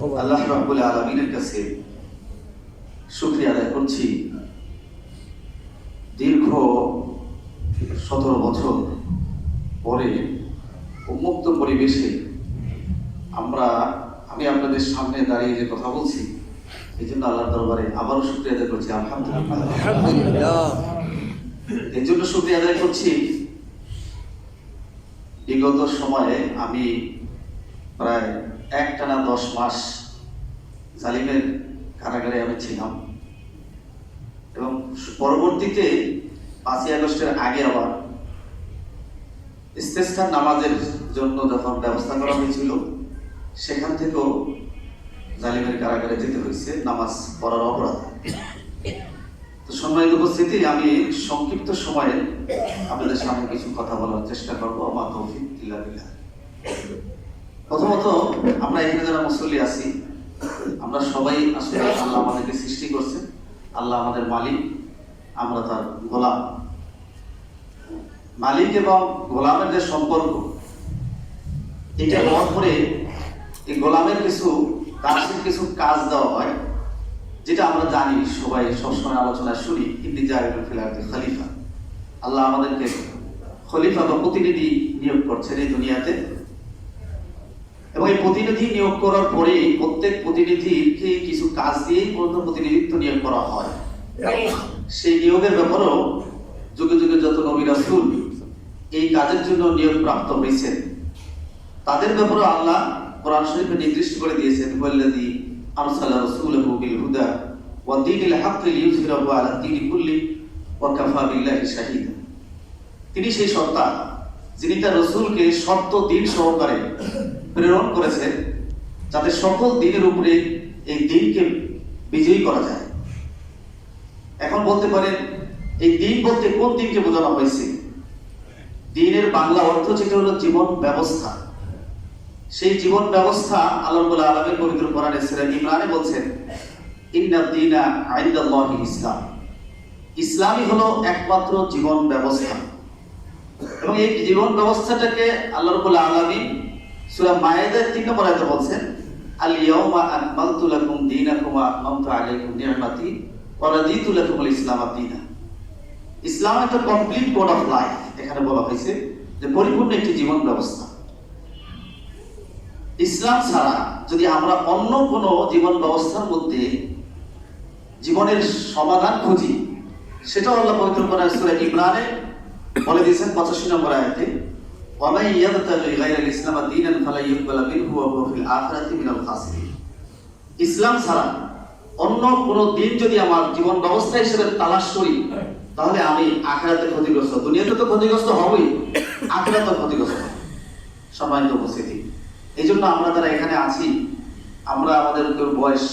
আল্লাহ রাব্বুল আলামিনের কাছে শুকরিয়া আদায় করছি। দীর্ঘ 17 বছর পরে উন্মুক্ত পরিবেশে আমি আপনাদের সামনে দাঁড়িয়ে যে কথা বলছি, এই জন্য আল্লাহর দরবারে আবারও শুকরিয়া আদায় করছি। আলহামদুলিল্লাহ। এই জন্য শুকরিয়া আদায় করছি, বিগত সময়ে আমি প্রায় একটানা 10 মাস জালিমের কারাগারে আমি ছিলাম এবং পরবর্তীতে 5ই আগস্টের আগে আবার ইস্তেসকার নামাজের জন্য যখন ব্যবস্থা করা হয়েছিল, সেখান থেকেও জালিমের কারাগারে যেতে হয়েছে নামাজ পড়ার অপরাধে। তো সম্মানিত উপস্থিতি, আমি সংক্ষিপ্ত সময়ে আপনাদের সামনে কিছু কথা বলার চেষ্টা করবো। আমার তৌফিক ইল্লা বিল্লাহ। প্রথমত, আমরা এখানে যারা মুসল্লি আছি, আমরা সবাই আসলে আল্লাহ আমাদেরকে সৃষ্টি করছেন, আল্লাহ আমাদের মালিক, আমরা তার গোলাম। মালিক এবং গোলামের যে সম্পর্ক, এটা হওয়ার পরে এই গোলামের দাসের কিছু কাজ দেওয়া হয়, যেটা আমরা জানি, সবাই সবসময় আলোচনা শুনি, ইবনে জারির ফিল আরদি খলিফা। আল্লাহ আমাদেরকে খলিফা বা প্রতিনিধি নিয়োগ করছেন এই দুনিয়াতে, এবং এই প্রতিনিধি নিয়োগ করার পরে প্রত্যেক প্রতিনিধিকে কিছু কাজ দিয়ে প্রতিনিধিত্ব নিয়োগ করা হয়। সেই নিয়োগের ব্যাপারেও যুগে যুগে যত নবী রাসূল এই কাজের জন্য নিয়োগ প্রাপ্ত হয়েছেন, তাদের ব্যাপারে আল্লাহ কোরআন শরীফে নির্দিষ্ট করে দিয়েছেন, ওয়াল্লাযী আরসালা রাসূলাহু বিল হুদা ওয়া দীনিল হাক্কি লিইয়ুযহিরাহু আলা দীনি কুল্লি ওয়া কাফা বিল্লাহি শাহীদা। তিনি সেই সত্তা যিনি তার রাসূলকে সত্য দ্বীন সহকারে প্রেরণ করেছেন, যাতে সকল দ্বীনের উপরে এই দ্বীনকে বিজয়ী করা যায়। এখন বলতে পারেন, এই দ্বীন বলতে কোন দ্বীনকে বোঝানো হয়েছে? দ্বীনের বাংলা অর্থ যেটা হলো জীবন ব্যবস্থা। সেই জীবন ব্যবস্থা আল্লাহ রাব্বুল আলামিন পবিত্র কোরআনে সূরা ইমরানে বলছেন, ইন্নাদ দীনা ইনদাল্লাহি ইসলাম। ইসলামই হলো একমাত্র জীবন ব্যবস্থা। এবং এই জীবন ব্যবস্থাটাকে আল্লাহ রাব্বুল আলামিন সূরা মায়েদার 3 নম্বর আয়াতে বলছেন, আল ইয়াউমা আকমালতু লাকুম দীনাকুম ওয়া আতমামতু আলাইকুম নি'মাতি ওয়া রাদিতু লাকুমুল ইসলাম দীনা। ইসলাম একটা কমপ্লিট কোড অফ লাইফ। এখানে বলা হয়েছে যে পরিপূর্ণ একটি জীবন ব্যবস্থা। ইসলাম ছাড়া যদি আমরা অন্য কোনো জীবন ব্যবস্থার মধ্যে জীবনের সমাধান খুঁজি, সেটা আল্লাহ পবিত্র কোরআন সূরা ইমরানে বলে দিয়েছেন 85 নম্বর আয়াতে, ওয়া মান ইয়াবতাগি গায়রাল ইসলাম দীনান ফালা ইউকবালা মিনহু ওয়া হুয়া ফিল আখিরাতি মিনাল খাসিরিন। ইসলাম ছাড়া অন্য কোনো দিন যদি আমার জীবন ব্যবস্থা হিসেবে তালাশ করি, তাহলে আমি আখিরাতে ক্ষতিগ্রস্ত। দুনিয়াতে তো ক্ষতিগ্রস্ত হবই, আখিরাতে ক্ষতিগ্রস্ত। সম্মানিত উপস্থিতি, এই জন্য আমরা যারা এখানে আছি, আমরা আমাদের বয়স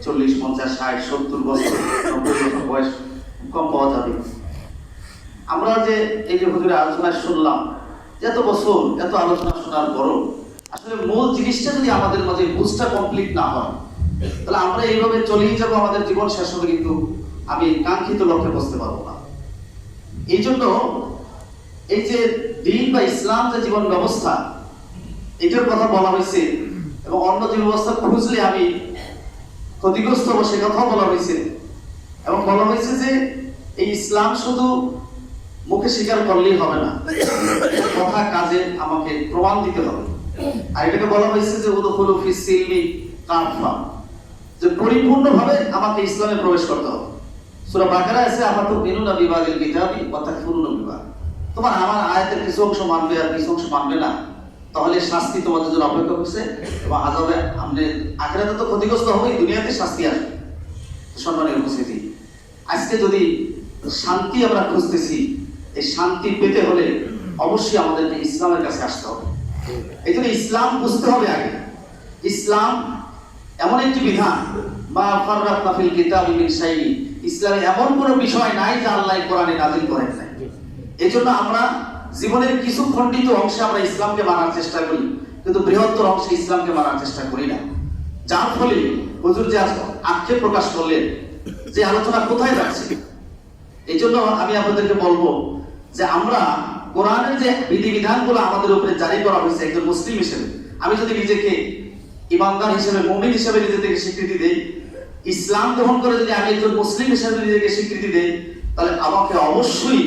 40, 50, 60, 70 বছর, 90 বছর বয়স কম পাওয়া যাবে। আমরা যে এই যে হুজুরের আলোচনা শুনলাম, এত বছর এত আলোচনা শোনার পরও আসলে মূল জিনিসটা যদি আমাদের মাঝে বুঝটা কমপ্লিট না হয়, তাহলে আমরা এইভাবে চলেই যাবো, আমাদের জীবন শেষ হবে, কিন্তু আমি কাঙ্ক্ষিত লক্ষ্যে পৌঁছতে পারবো না। এই জন্য এই যে দ্বীন বা ইসলাম যে জীবন ব্যবস্থা, এটার কথা বলা হয়েছে, এবং অন্য জীবন ব্যবস্থা খুঁজলে আমি ক্ষতিগ্রস্ত হবো সে কথাও বলা হয়েছে। এবং বলা হয়েছে যে এই ইসলাম শুধু মুখে স্বীকার করলেই হবে না, কথা কাজে আমাকে প্রমাণ দিতে হবে। আর এটাকে বলা হয়েছে যে উদখুলু ফিস সিলমি কাফা, যে পরিপূর্ণভাবে আমাকে ইসলামে প্রবেশ করতে হবে। সূরা বাকারায় আছে, আফাতুমিনুনা বিবাদিল কিতাবি ওয়া তাকফুরুনা বিবাদ। তোমার আমার আয়াতের কিছু অংশ মানবে আর কিছু অংশ মানবে না, তাহলে শাস্তি তোমাদের জন্য অপেক্ষা করছে, এবং আযাবে আপনি আখিরাতে তো ক্ষতিগ্রস্ত হবেই, দুনিয়াতে শাস্তি আসবে। সম্মানের উপস্থিতি, আজকে যদি শান্তি আমরা খুঁজতেছি, এই শান্তি পেতে হলে অবশ্যই আমাদেরকে ইসলামের কাছে আসতে হবে। এই জন্য ইসলাম বুঝতে হবে আগে। ইসলাম এমন একটি বিধান, মা ফাররাতনা ফিল কিতাবি মিন শাইইন, ইসলামে এমন কোনো বিষয় নাই যা আল্লাহ কোরআনে নাযিল করেন নাই। এই জন্য আমরা জীবনের কিছু খণ্ডিত অংশে আমরা ইসলামকে মানার চেষ্টা করি, কিন্তু বৃহত্তর অংশে ইসলামকে মানার চেষ্টা করি না। যার ফলে হুজুর যে আক্ষেপ প্রকাশ করলেন যে আলোচনা কোথায় যাচ্ছে, এই জন্য আমি আপনাদেরকে বলবো যে আমরা কোরআনের যে বিধিবিধানগুলো আমাদের উপরে জারি করা হয়েছে একজন মুসলিম হিসেবে, আমি যদি নিজেকে ইমানদার হিসেবে, মুমিন হিসেবে নিজেদেরকে স্বীকৃতি দেই, ইসলাম গ্রহণ করে যদি আমি একজন মুসলিম হিসেবে নিজেকে স্বীকৃতি দেই, তাহলে আমাকে অবশ্যই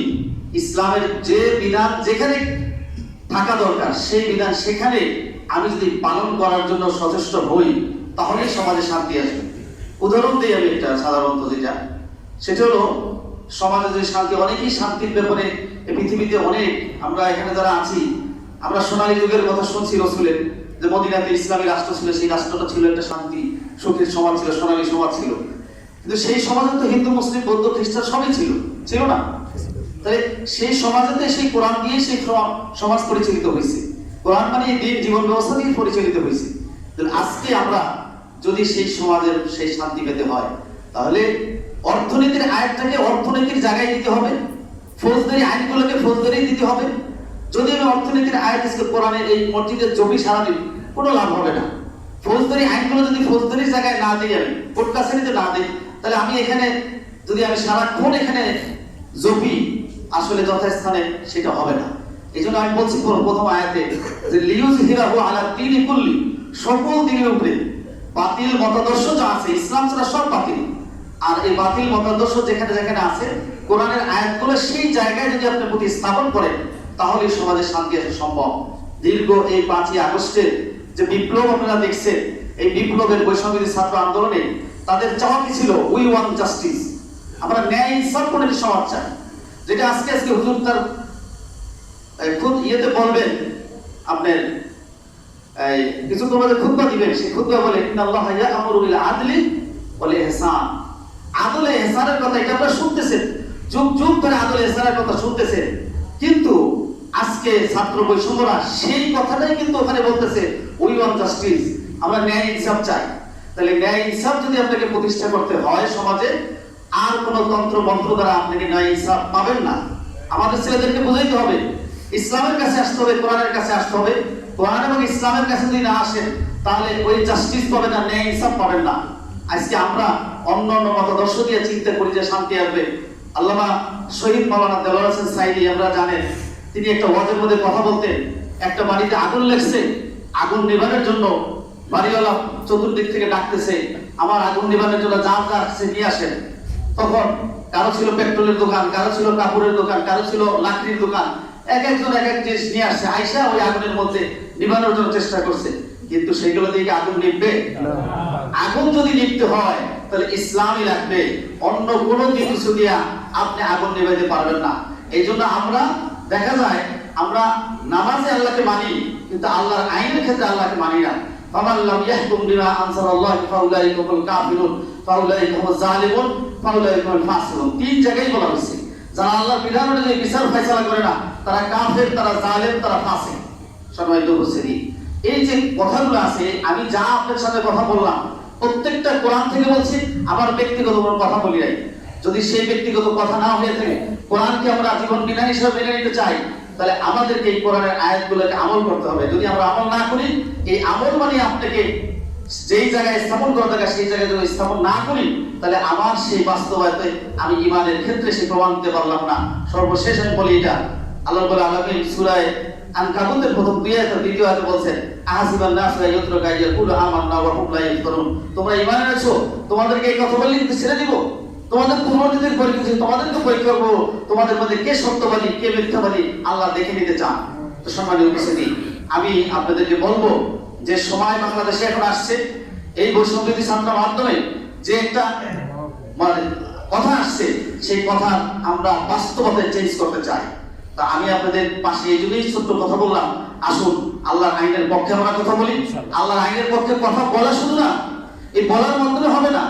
ইসলামের যে বিধান যেখানে থাকা দরকার সেই বিধান সেখানে আমি যদি পালন করার জন্য সচেষ্ট হই, তাহলে সমাজে শান্তি আসবে। উদাহরণ দিই আমি একটা সাধারণত, সেটা হলো সমাজে যে শান্তি, অনেকেই শান্তির ব্যাপারে এই পৃথিবীতে অনেক, আমরা এখানে যারা আছি আমরা সোনালী যুগের কথা শুনছি রসুলের, যে মদিনাতে ইসলামী রাষ্ট্র ছিল, সেই রাষ্ট্রটা ছিল একটা শান্তি সুখের সমাজ ছিল, সোনালী সমাজ ছিল। কিন্তু সেই সমাজে তো হিন্দু মুসলিম বৌদ্ধ খ্রিস্টান সবই ছিল না? তাহলে সেই সমাজেতে সেই কোরআন দিয়ে সেই সমাজ পরিচালিত হয়েছে, কোরআন মানে দিন জীবন ব্যবস্থা দিয়ে পরিচালিত হয়েছে। আজকে আমরা যদি সেই সমাজের সেই শান্তি পেতে হয়, তাহলে অর্থনীতির আয়াতটাকে অর্থনীতির জায়গায় দিতে হবে, ফৌজদারি আইনগুলোকে ফৌজদারি দিতে হবে। যদি আমি অর্থনীতির আয়াত কোরআনের এই মসজিদের জমি সারাদিন, কোনো লাভ হবে না। ফৌজদারি আইনগুলো যদি ফৌজদারির জায়গায় না দিই, আমি কোর্ট কাছারিতে না দিই, তাহলে আমি এখানে যদি আমি সারাক্ষণ এখানে জপি, আসলে যথাস্থানে সেটা হবে না। এই জন্য আমি বলছি প্রথম আয়াতে যে লিইউযহিরাহু আলা দীনি কুল্লি, সকল দিনের উপরে বাতিল মতাদর্শ যা আছে, ইসলাম ছাড়া সব বাতিল। আর এই বাতিল মতাদর্শ যেখানে যেখানে আছে, কোরআনের আয়াতগুলো সেই জায়গায় যদি আপনি প্রতিস্থাপন করেন, তাহলে সমাজে শান্তি আসা সম্ভব। দীর্ঘ এই 5ই আগস্টের যে বিপ্লব আপনারা দেখছেন, এই বিপ্লবের বৈষম্যবিরোধী ছাত্র আন্দোলনে তাদের চাওয়া কি ছিল? উই ওয়ান্ট জাস্টিস, আমরা ন্যায় ইনসাফ করে সমাজ চাই। যেটা আজকে হুজুর তার খুব ইয়েতে বলবেন, আপনার কিছু তোমাদের খুতবা দিবেন, সেই খুতবা বলে ইন্নাল্লাহা ইয়া'মুরু বিল আদলি ওয়াল ইহসান। আদল ইহসানের কথা এটা আপনারা শুনতেছেন, যুগ যুগ ধরে আদল ইহসানের কথা শুনতেছেন, কিন্তু আজকে ছাত্র বৈষম্যরা সেই কথাটাই কিন্তু ওখানে বলতেছে উই ওয়ান্ট জাস্টিস, আমরা ন্যায় ইনসাফ চাই। তাহলে ন্যায় ইনসাফ যদি আপনাকে প্রতিষ্ঠা করতে হয় সমাজে, আর কোন তন্ত্র মন্ত্র দ্বারা আপনাকে ন্যায় ইনসাফ পাবেন না। আমাদের ছেলেদেরকে বুঝাইতে হবে, ইসলামের কাছে আসতে হবে, কোরআনের কাছে আসতে হবে। কোরআন এবং ইসলামের কাছে যদি না আসেন, তাহলে ওই জাস্টিস পাবেন না, ন্যায় ইনসাফ পাবেন না। আজকে আমরা অন্য অন্য মতাদর্শ দিয়ে চিন্তা করি যে শান্তি আসবে। আল্লামা শহীদ মাওলানা দেলোয়ার হোসেন সাঈদী, আমরা জানেন, তিনি একটা ওয়াজের মধ্যে কথা বলতেন, একটা বাড়িতে আগুন লেগেছে, আগুন নিভানোর জন্য বাড়িওয়ালা চতুর্দিক থেকে ডাকতেছে, আমার আগুন নিভানোর জন্য যা যা আছে নিয়ে আসেন। তখন কারো ছিল পেট্রোলের দোকান, কারো ছিল কাপড়ের দোকান, কারো ছিল লাকড়ির দোকান, এক একজন এক এক জিনিস নিয়ে আসছে, আইসা ওই আগুনের মধ্যে নিভানোর জন্য চেষ্টা করছে। কিন্তু সেগুলো দিয়ে আগুন নিভবে? আগুন যদি নিভতে হয় তাহলে ইসলামই লাগবে, অন্য কোনো কিছু দিয়া আপনি আগুন নিভাইতে পারবেন না। এই জন্য আমরা দেখা যায় আমরা নামাজে আল্লাহকে মানি, কিন্তু আল্লাহর আইনের ক্ষেত্রে আল্লাহকে মানি না। ফামান লাম ইয়াহকুম বিমা আনজালাল্লাহু ফাউলাইকা হুমুল কাফিরুন ফাউলাইকা হুমুজ জালিমুন ফাউলাইকা হুমুল ফাসিকুন। তিন জায়গায় বলা হয়েছে, যারা আল্লাহর বিধান অনুযায়ী বিচার ফয়সালা করে না, তারা কাফের, তারা জালেম, তারা ফাসিক। সম্মানিত উপস্থিতি, এই যে কথাগুলো আছে, আমি যা আপনার সাথে কথা বললাম প্রত্যেকটা কোরআন থেকে বলছি, আমার ব্যক্তিগত কোনো কথা বলি নাই। যদি সেই ব্যক্তিগত কথা না হয়ে থাকে, কোরআনকে আমরা জীবন বিধান হিসেবে মেনে নিতে চাই, তাহলে আমাদেরকে এই কোরআনের আয়াতগুলোকে আমল করতে হবে। যদি আমরা আমল না করি, এই আমল মানে আপনাকে যেই জায়গায় স্থাপন করা দরকার সেই জায়গায় যদি স্থাপন না করি, তাহলে আমার সেই বাস্তবায়তে আমি ঈমানের ক্ষেত্রে সে প্রমাণ দিতে পারলাম না। সর্বশেষ আমি বলি, এটা আল্লাহ রাব্বুল আলামিন সূরা আনকাবুতের প্রথম 2 আয়াত দ্বিতীয় আয়াতে বলছেন, আহাসিবান নাসু ইয়াতরুকা ইয়াকুলু আমান্না ওয়া হুম লা ইফতারুন। তোমরা ঈমান এনেছো, তোমাদেরকে এই কথা বললে কিন্তু ছেড়ে দিব? তোমাদের পূর্ববর্তীদের পরীক্ষা, তোমাদেরকে পরীক্ষা করবো, তোমাদের মধ্যে কে সত্যবাদী কে মিথ্যাবাদী আল্লাহ দেখে নিতে চান। তো সম্মানিত উপস্থিতি, আমি আপনাদেরকে বলবো যে সময় বাংলাদেশে এখন আসছে, এই বৈষম্যবিরোধী ছাত্র মাধ্যমে যে একটা মানে কথা আসছে, সেই কথা আমরা বাস্তবতা চেঞ্জ করতে চাই। তা আমি আপনাদের পাশে এই জন্যই ছোট্ট কথা বললাম, আসুন আল্লাহর আইনের পক্ষে আমরা কথা বলি। আল্লাহর আইনের পক্ষে কথা বলা শুধু না, এই বলার মাধ্যমে হবে না,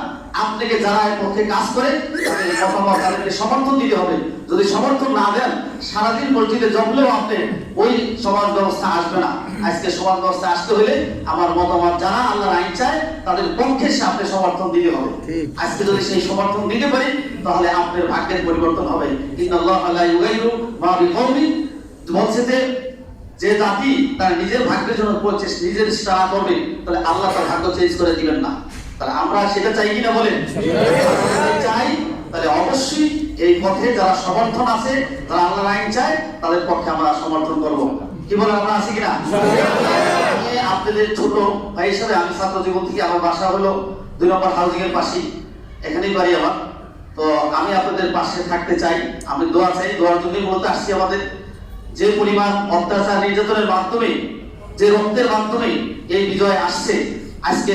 আপনাকে যারা এর পক্ষে কাজ করে তাদের মতামত, তাদেরকে সমর্থন দিতে হবে। যদি সমর্থন না দেন, সারাদিন মসজিদে জমলেও আপনি ওই সমাজ ব্যবস্থা আসবে না। আজকে সমাজ ব্যবস্থা আসতে হলে আমার মতামত যারা আল্লাহর আইন চায় তাদের পক্ষে আপনি সমর্থন দিতে হবে। আজকে যদি সেই সমর্থন দিতে পারি, তাহলে আপনার ভাগ্যের পরিবর্তন হবে। ইন্নাল্লাহা লা ইউগাইরু মা বিকওমিন, বলছে যে জাতি তার নিজের ভাগ্যের জন্য নিজের চেষ্টা করবে, তাহলে আল্লাহ তার ভাগ্য চেঞ্জ করে দিবেন না। তাহলে আমরা সেটা চাই কিনা বলেন? চাই। তাহলে অবশ্যই এই পথে যারা সমর্থন আছে, যারা আল্লাহর আইন চায়, তাদের পক্ষে আমরা সমর্থন করব। কি বলে, আমরা আছি কিনা? আপনাদের ছোট ভাই হিসাবে আমি ছাত্র জীবন থেকে, আমার বাসা হলো 2 নম্বর হাউজিং এর পাশে, এখানেই বাড়ি আমার। তো আমি আপনাদের পাশে থাকতে চাই, আমি দোয়া চাই, দোয়ার জন্যই মূলত আসছি। আমাদের যে পরিমাণ অত্যাচার নির্যাতনের মাধ্যমে, যে রক্তের মাধ্যমে এই বিজয় আসছে, আজকে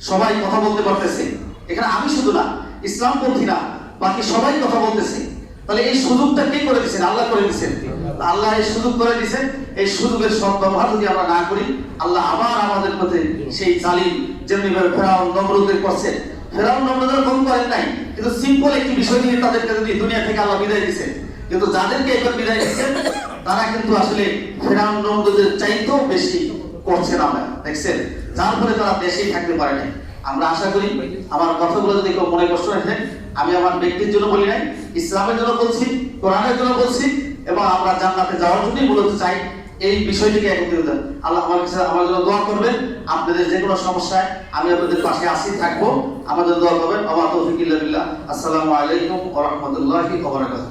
সবাই কথা বলতে পারতেছে। এখানে আমি শুধু না, ইসলামপন্থী না, বাকি সবাই কথা বলতেছে। তাহলে এই সুযোগটা কে করে দিচ্ছেন? আল্লাহ করে দিচ্ছেন। আল্লাহ এই সুযোগ করে দিচ্ছেন। এই সুযোগের সদ্ব্যবহার যদি আমরা না করি, আল্লাহ আবার আমাদের পথে সেই জালিম, যেমনি ভাবে ফেরাউন নমরুদের করছেন, ফেরাউন নমরুদের কম করেন নাই, কিন্তু সিম্পল একটি বিষয় নিয়ে তাদেরকে যদি দুনিয়া থেকে আল্লাহ বিদায় দিচ্ছেন, কিন্তু যাদেরকে এবার বিদায় দিচ্ছেন তারা কিন্তু আসলে ফেরাউন নমরুদের চাইতেও বেশি করছেন। আমরা দেখছেন, যার ফলে তারা দেশেই থাকতে পারে নাই। আমরা আশা করি আমার কথাগুলো যদি কেউ মনে কষ্ট রাখেন, আমি আমার ব্যক্তির জন্য বলি নাই, ইসলামের জন্য বলছি, কোরআনের জন্য বলছি, এবং আমরা জান্নাতে যাওয়ার জন্যই বলতে চাই। এই বিষয়টিকে একত্রিত দেন। আল্লাহ আমার কাছে আমার জন্য দোয়া করবেন। আপনাদের যে কোনো সমস্যায় আমি আপনাদের পাশে আসি, থাকবো। আমাদের দোয়া করবেন। ওয়া তৌফিক ইল্লা বিল্লাহ। আসসালামু আলাইকুম ওয়া রাহমাতুল্লাহি ওয়া বারাকাতুহু।